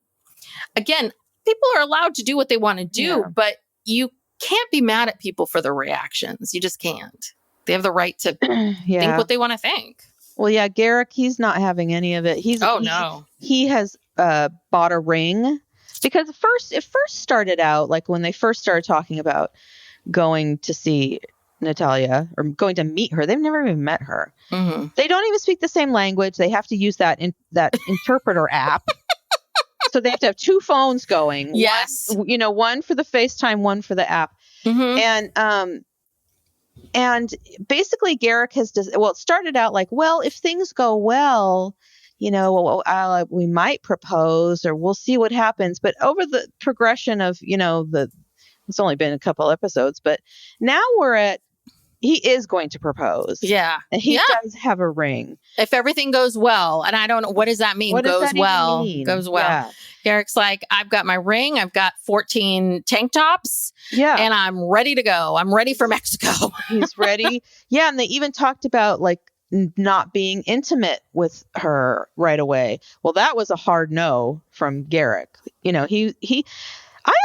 Again, people are allowed to do what they want to do, but you can't be mad at people for their reactions. You just can't. They have the right to think what they want to think. Well, yeah, Garrick, he's not having any of it. He has bought a ring, because it first started out like when they first started talking about going to see Nathalia or going to meet her. They've never even met her. Mm-hmm. They don't even speak the same language. They have to use that interpreter app. So they have to have 2 phones going. Yes. One for the FaceTime, one for the app. Mm-hmm. And basically Garrick it started out like, well, if things go well, we might propose, or we'll see what happens. But over the progression of, it's only been a couple episodes, but now he is going to propose. Yeah. And he does have a ring. If everything goes well. And I don't know, what does that mean? What does that well. mean? Goes well. Yeah. Garrick's like, I've got my ring. I've got 14 tank tops. Yeah. And I'm ready to go. I'm ready for Mexico. He's ready. Yeah. And they even talked about like not being intimate with her right away. Well, that was a hard no from Garrick. I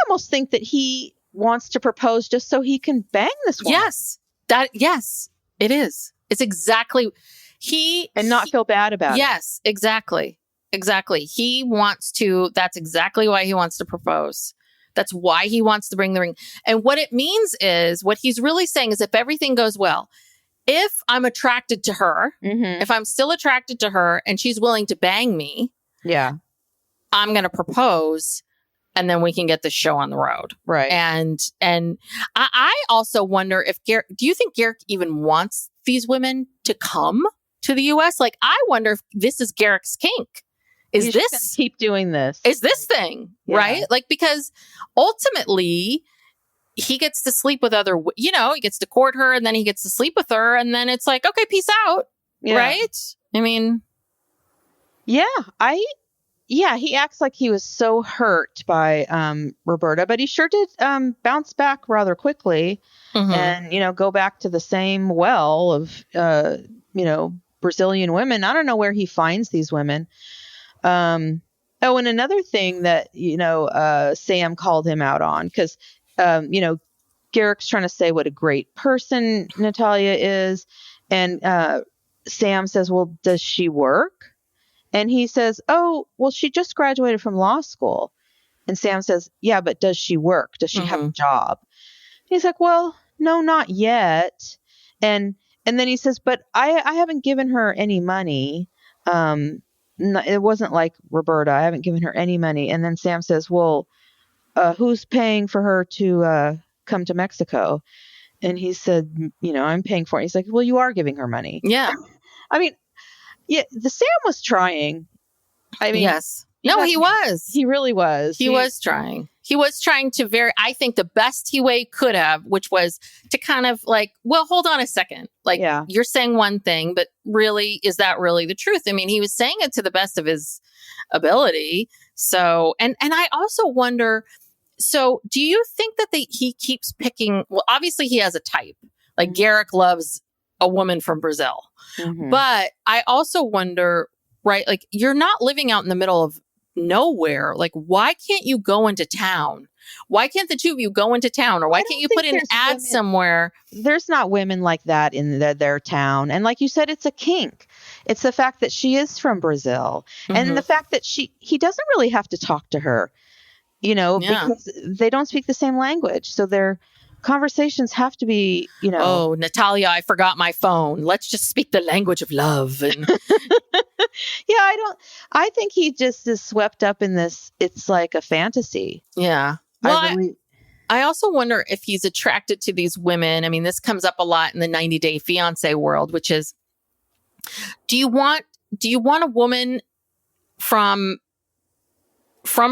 almost think that he wants to propose just so he can bang this woman. Yes, it is. It's exactly not feel bad about it. Yes, exactly. He wants to, that's exactly why he wants to propose. That's why he wants to bring the ring. And what it means is, what he's really saying is, if everything goes well, if I'm attracted to her, if I'm still attracted to her and she's willing to bang me, I'm going to propose. And then we can get this show on the road. Right. And I also wonder if do you think Garrick even wants these women to come to the U.S. Like, I wonder if this is Garrick's kink. Is He's this just gonna keep doing this? Is this thing, right? Like, because ultimately he gets to sleep with other, he gets to court her and then he gets to sleep with her. And then it's like, okay, peace out. Yeah. Right. I mean, he acts like he was so hurt by Roberta, but he sure did bounce back rather quickly and, go back to the same well of, Brazilian women. I don't know where he finds these women. And another thing that, Sam called him out on, because, Garrick's trying to say what a great person Nathalia is. And Sam says, well, does she work? And he says, oh, well, she just graduated from law school. And Sam says, yeah, but does she work? Does she have a job? He's like, well, no, not yet. And then he says, but I haven't given her any money. It wasn't like Roberta. I haven't given her any money. And then Sam says, well, who's paying for her to come to Mexico? And he said, I'm paying for it. He's like, well, you are giving her money. Yeah. I mean, yeah, the Sam was trying. I mean, yes. No, he was. He really was. He was trying. He was trying to I think the best he could have, which was to kind of like, well, hold on a second. Like, you're saying one thing, but really, is that really the truth? I mean, he was saying it to the best of his ability. So, and I also wonder, so do you think that he keeps picking, well, obviously he has a type. Like Garrick loves a woman from Brazil. But I also wonder, right, like, you're not living out in the middle of nowhere. Like, why can't you go into town? Why can't the two of you go into town? Or why can't you put an ad somewhere? There's not women like that in their town. And like you said, it's a kink. It's the fact that she is from Brazil. And the fact that he doesn't really have to talk to her, because they don't speak the same language. So their conversations have to be, Oh, Nathalia, I forgot my phone. Let's just speak the language of love. And I think he just is swept up in this. It's like a fantasy. Yeah. Well, I also wonder if he's attracted to these women. I mean, this comes up a lot in the 90 Day Fiancé world, which is, do you want a woman from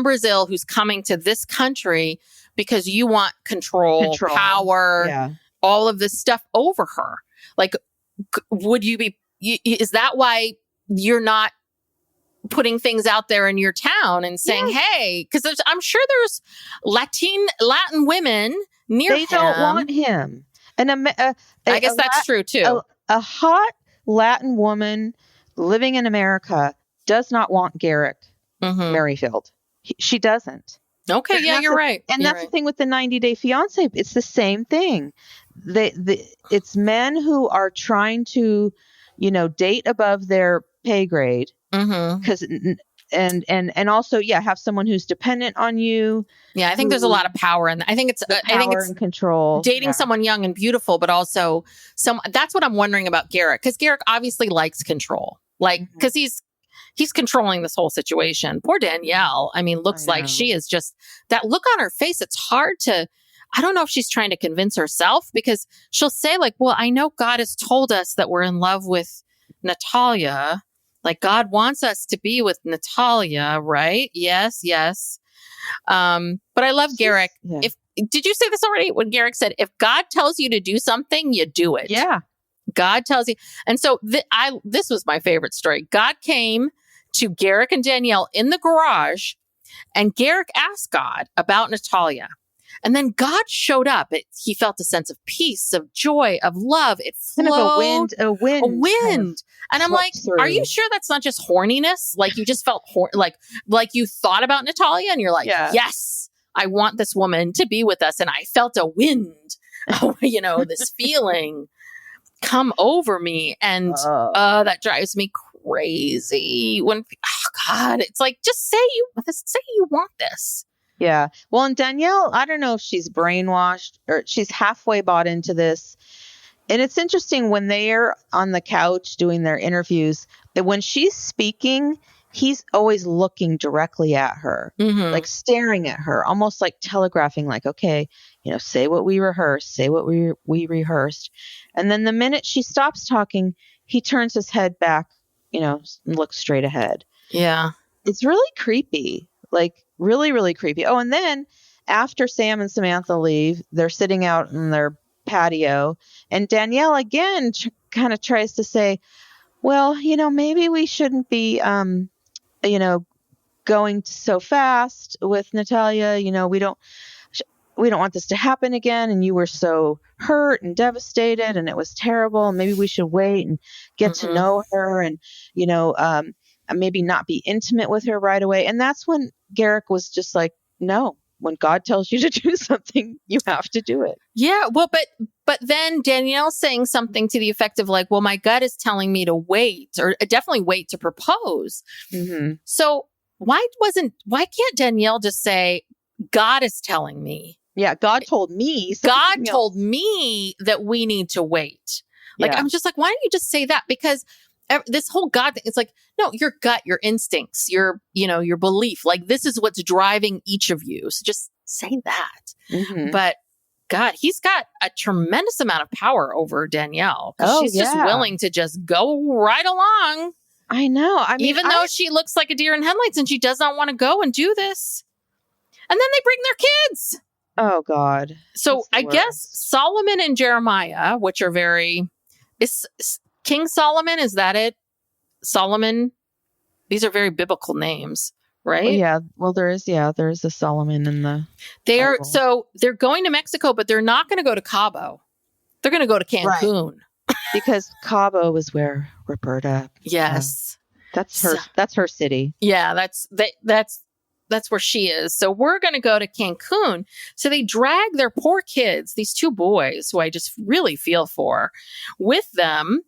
Brazil who's coming to this country because you want control. Power, all of this stuff over her? Like, would you be, is that why you're not putting things out there in your town and saying, hey, because I'm sure there's Latin women near him. They don't want him. And I guess that's true too. A hot Latin woman living in America does not want Garrick Merrifield. She doesn't. Okay, you're right. And that's the thing with the 90 Day Fiancé. It's the same thing. It's men who are trying to, date above their pay grade. Because and also have someone who's dependent on you. Yeah, I think there's a lot of power, and I think it's and control. Dating someone young and beautiful, but also that's what I'm wondering about Garrick, because Garrick obviously likes control, like because he's controlling this whole situation. Poor Danielle. I mean, looks like she is just, that look on her face. It's hard to, I don't know if she's trying to convince herself, because she'll say like, well, I know God has told us that we're in love with Nathalia. Like, God wants us to be with Nathalia, right? Yes. But I love Garrick. Yeah. Did you say this already? When Garrick said, if God tells you to do something, you do it. Yeah. God tells you. And so this was my favorite story. God came to Garrick and Danielle in the garage, and Garrick asked God about Nathalia. And then God showed up. He felt a sense of peace, of joy, of love. It flowed. Kind of a wind. And I'm like, are you sure that's not just horniness? Like, you just felt like you thought about Nathalia and you're like, yes, I want this woman to be with us. And I felt a wind, this feeling come over me. And that drives me crazy. When, God, it's like, just say you want this. Yeah. Well, and Danielle, I don't know if she's brainwashed or she's halfway bought into this. And it's interesting when they're on the couch doing their interviews, that when she's speaking, he's always looking directly at her, like staring at her, almost like telegraphing, like, okay, say what we rehearsed, say what we rehearsed. And then the minute she stops talking, he turns his head back, and looks straight ahead. Yeah. It's really creepy, like really, really creepy. Oh, and then after Sam and Samantha leave, they're sitting out in their patio, and Danielle again kind of tries to say, well, maybe we shouldn't be, going so fast with Nathalia. We don't want this to happen again. And you were so hurt and devastated, and it was terrible. Maybe we should wait and get to know her, and maybe not be intimate with her right away. And that's when Garrick was just like, no. When God tells you to do something, you have to do it. Yeah, well, but then Danielle's saying something to the effect of like, well, my gut is telling me to wait, or definitely wait to propose. So why can't Danielle just say, God is telling me? Yeah, God told me. God told me that we need to wait. Like, I'm just like, why don't you just say that? Because this whole God thing, it's like, no, your gut, your instincts, your belief, like this is what's driving each of you. So just say that. But God, he's got a tremendous amount of power over Danielle. She's just willing to just go right along. I know. I mean, even though she looks like a deer in headlights and she does not want to go and do this. And then they bring their kids. Oh, God. So I guess Solomon and Jeremiah, which are is King Solomon, is that it? Solomon? These are very biblical names, right? Well, yeah. Well, there is a Solomon in the Bible. So they're going to Mexico, but they're not going to go to Cabo. They're going to go to Cancun. Right. Because Cabo is where Roberta. Yes. That's her city. Yeah, that's where she is. So we're going to go to Cancun. So they drag their poor kids, these two boys who I just really feel for, with them.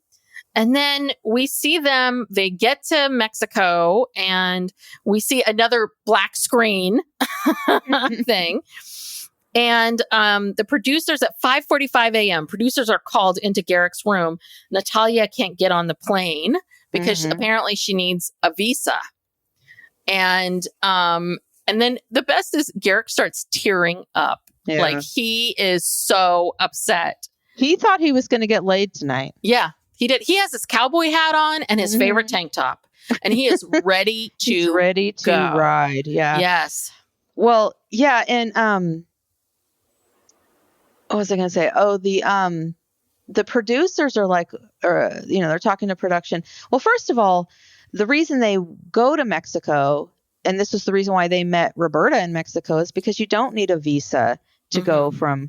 And then we see them, they get to Mexico and we see another black screen thing. And the producers at 5:45 a.m., producers are called into Garrick's room. Nathalia can't get on the plane because apparently she needs a visa. And then the best is Garrick starts tearing up. Yeah. Like he is so upset. He thought he was going to get laid tonight. Yeah. He did. He has his cowboy hat on and his favorite tank top, and he is ready to He's ready to go. Ride. Yeah. Yes. Well, yeah, and what was I going to say? Oh, the producers are like, they're talking to production. Well, first of all, the reason they go to Mexico, and this was the reason why they met Roberta in Mexico, is because you don't need a visa to go from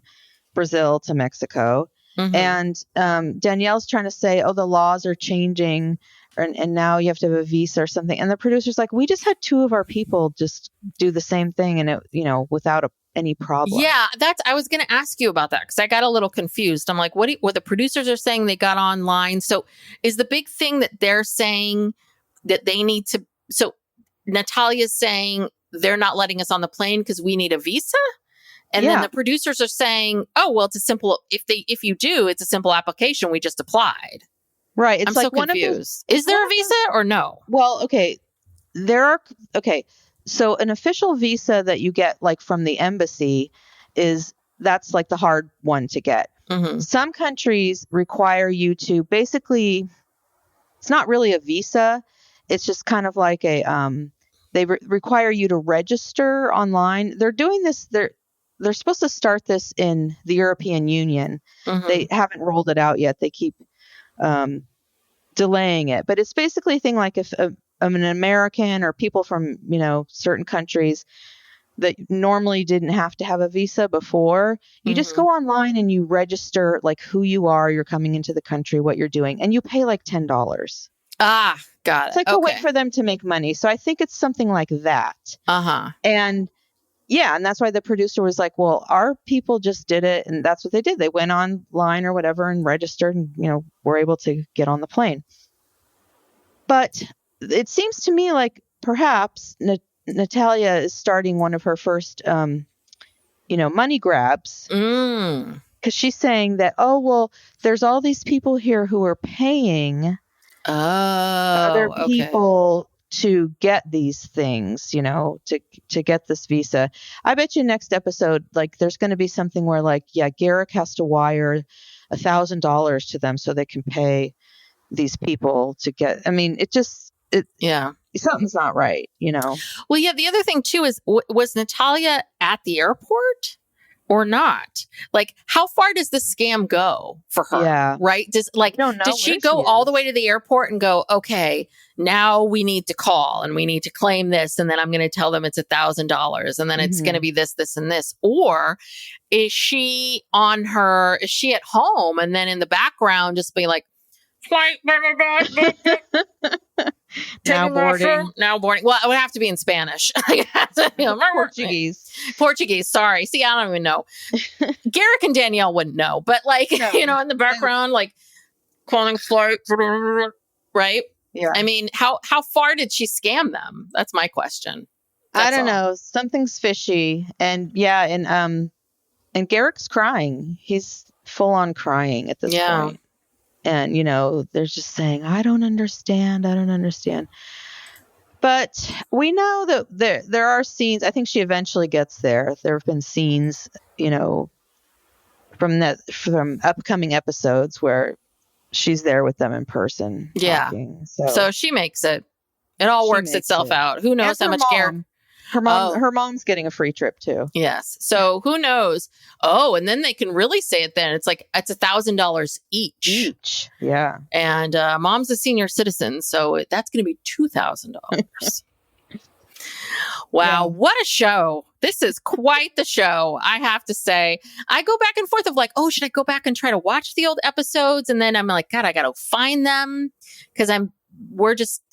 Brazil to Mexico. And Danielle's trying to say, oh, the laws are changing and now you have to have a visa or something. And the producer's like, we just had two of our people just do the same thing and it, without any problem. Yeah, I was going to ask you about that because I got a little confused. I'm like, what the producers are saying they got online. So is the big thing that they're saying that they need to, so Nathalia's saying they're not letting us on the plane because we need a visa? And then the producers are saying, oh, well, it's a simple, if you do, it's a simple application. We just applied. Right. It's I'm like so confused. Is there a visa or no? Well, okay. So an official visa that you get like from the embassy that's like the hard one to get. Some countries require you to basically, it's not really a visa. It's just kind of like they require you to register online. They're doing this. They're supposed to start this in the European Union. They haven't rolled it out yet. They keep delaying it. But it's basically a thing like if an American or people from, certain countries that normally didn't have to have a visa before, you just go online and you register like who you are, you're coming into the country, what you're doing, and you pay like $10. Ah, got it. It's like a way for them to make money. So I think it's something like that. And yeah, and that's why the producer was like, well, our people just did it. And that's what they did. They went online or whatever and registered and, were able to get on the plane. But it seems to me like perhaps Nathalia is starting one of her first, money grabs. Because she's saying that, oh, well, there's all these people here who are paying other people to get these things, to get this visa. I bet you next episode, like there's going to be something where like, yeah, Garrick has to wire $1,000 to them so they can pay these people to get, I mean, something's not right, Well, yeah. The other thing too is, was Nathalia at the airport or not? Like, how far does the scam go for her? Yeah. Right. Did she go all the way to the airport and go, okay, now we need to call and we need to claim this. And then I'm going to tell them it's $1,000 and then it's going to be this, this, and this. Or is she at home and then in the background just be like, flight, now boarding. Well, it would have to be in Spanish. Portuguese. Sorry. See, I don't even know. Garrick and Danielle wouldn't know, but like, in the background, like calling flight, right? Yeah. I mean, how far did she scam them? That's my question. I don't know. Something's fishy. And yeah. And Garrick's crying. He's full on crying at this point. And, they're just saying, I don't understand. But we know that there are scenes. I think she eventually gets there. There have been scenes, from upcoming episodes where she's there with them in person. Yeah. Talking, so she makes it. It all works itself out. Who knows how much Garrick... Her mom's getting a free trip too. Yes. So who knows? Oh, and then they can really say it then. It's like, it's $1,000 each. Yeah. And mom's a senior citizen. So that's going to be $2,000. Wow. Yeah. What a show. This is quite the show. I have to say, I go back and forth of like, oh, should I go back and try to watch the old episodes? And then I'm like, God, I got to find them because we're just,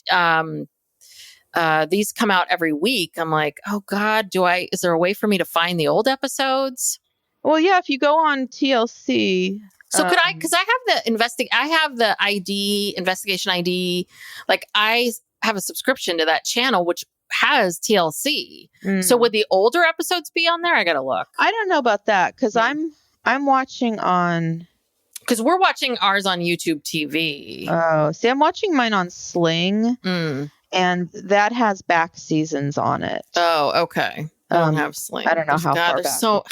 these come out every week. I'm like, oh God, is there a way for me to find the old episodes? Well, yeah, if you go on TLC. So could I, cause I have the investigation ID. Like I have a subscription to that channel, which has TLC. So would the older episodes be on there? I got to look. I don't know about that. Cause I'm watching on. Cause we're watching ours on YouTube TV. Oh, see, I'm watching mine on Sling. And that has back seasons on it. Oh, okay. I don't have Sling. I don't know how far back it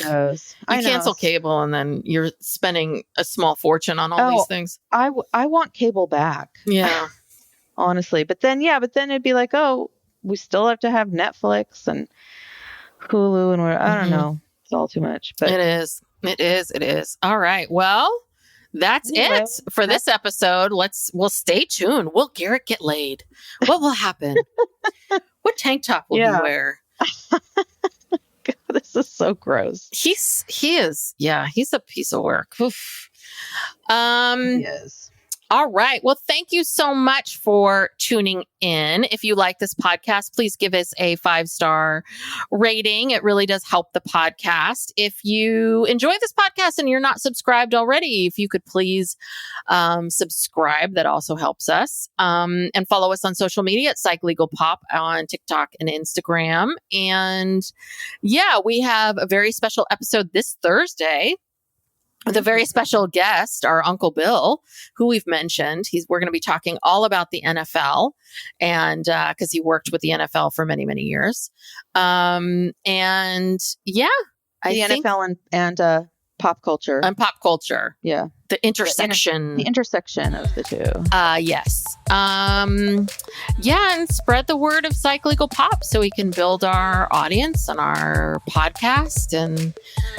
goes. You cancel cable and then you're spending a small fortune on all these things. I want cable back. Yeah. Honestly. But then it'd be like, oh, we still have to have Netflix and Hulu and I don't know. It's all too much. But It is. All right. Well, that's it for this episode. We'll stay tuned. Will Garrick get laid? What will happen? What tank top will he wear? God, this is so gross. He is. Yeah, he's a piece of work. Oof. He is. All right. Well, thank you so much for tuning in. If you like this podcast, please give us a 5-star rating. It really does help the podcast. If you enjoy this podcast and you're not subscribed already, if you could please subscribe, that also helps us. And follow us on social media at Psych Legal Pop on TikTok and Instagram. And yeah, we have a very special episode this Thursday with a very special guest, our Uncle Bill, who we've mentioned. We're going to be talking all about the NFL, and because he worked with the NFL for many, many years. And yeah, the NFL and pop culture. And pop culture. Yeah. The intersection. The intersection of the two. Yes. Yeah, and spread the word of Psych Legal Pop so we can build our audience on our podcast. And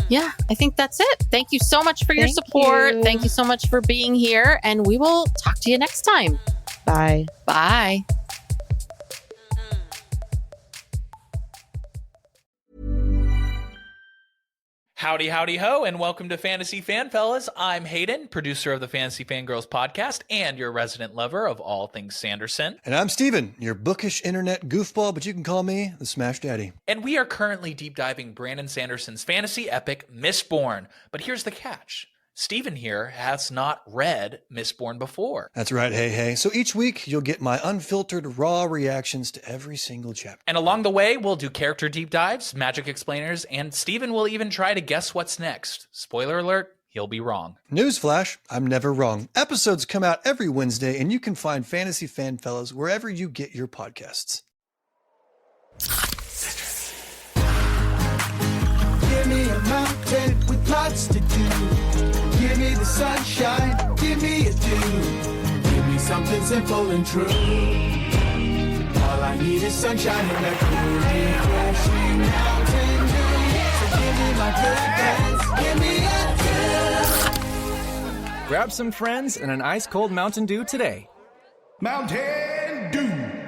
yeah, I think that's it. Thank you so much for your support. Thank you so much for being here. And we will talk to you next time. Bye. Bye. Howdy, howdy, ho, and welcome to Fantasy Fan Fellas. I'm Hayden, producer of the Fantasy Fangirls podcast and your resident lover of all things Sanderson. And I'm Steven, your bookish internet goofball, but you can call me the Smash Daddy. And we are currently deep diving Brandon Sanderson's fantasy epic, Mistborn. But here's the catch. Steven here has not read Mistborn before. That's right, hey. So each week, you'll get my unfiltered, raw reactions to every single chapter. And along the way, we'll do character deep dives, magic explainers, and Steven will even try to guess what's next. Spoiler alert, he'll be wrong. Newsflash, I'm never wrong. Episodes come out every Wednesday, and you can find Fantasy Fanfellows wherever you get your podcasts. Give me a mountain with lots to do. Give me the sunshine, give me a dew. Give me something simple and true. All I need is sunshine and a cool, refreshing Mountain Dew. So give me my good friends, give me a dew. Grab some friends and an ice-cold Mountain Dew today. Mountain Dew.